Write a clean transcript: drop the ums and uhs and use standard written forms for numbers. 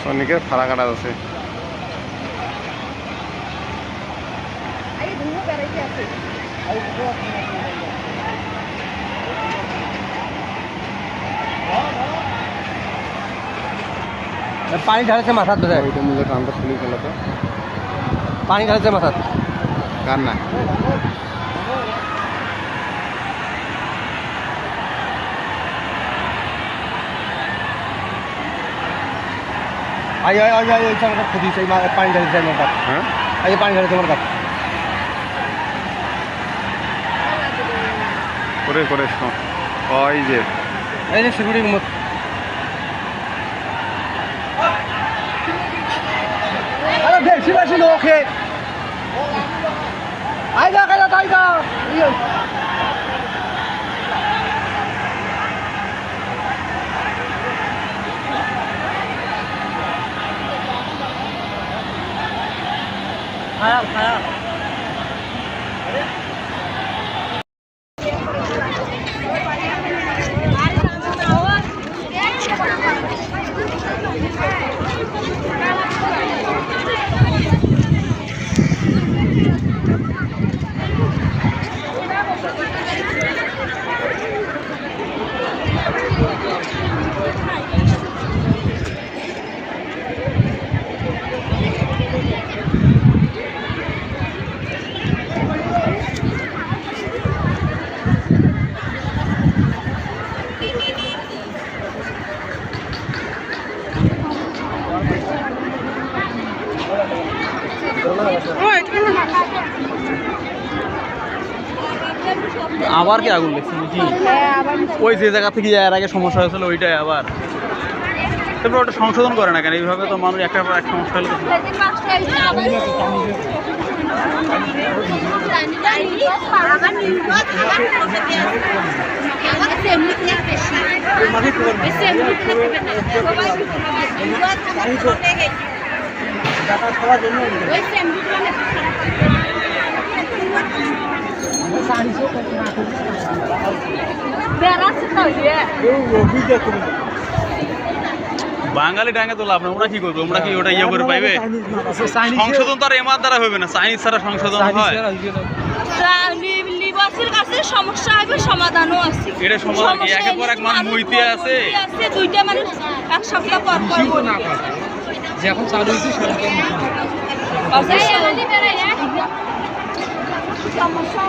সনিকের ফাড়া কাটা আছে। পানি ঢালছে মাথার ধরে ওইটা মুখে টানটা খুলে ফেলো তো। পানি ঢালছে মাথার কার না আই আই আই আই ওই চামড়া খুদি সেই পানি ঢালছে মাথার। হ্যাঁ এই পানি ঢালছে মাথার করে করে ওই যে এই যে সিকিউরিটির মত আরে বেশি বেশি লোক হে আইগা কাজা তাইগা খায়া খায়া আবার কি আগুন লাগছে নাকি? ওই যে জায়গা থেকে এর আগে সমস্যা হয়েছিল ওইটাই আবার। তারপর ওটা সংশোধন করে না কেন? এইভাবে তো মানুষ একটা পর এক সমস্যা হলে বাঙালি ডাঙ্গে তো লাভ না। ওরা কি করবে? ওরা কি ওটা ইয়ে করে পাইবে? সংশোধন তো আর এমার দ্বারা হবে না। চাইনিজ ছাড়া সংশোধন হয়? সমস্যা হবে, সমাধানও আছে। এটা সমাধান কি? একের পর এক মানুষ মইতে আছে। দুইটা মানুষ এক সপ্তাহ পর পর যে এখন চালু হয়েছে সমস্যা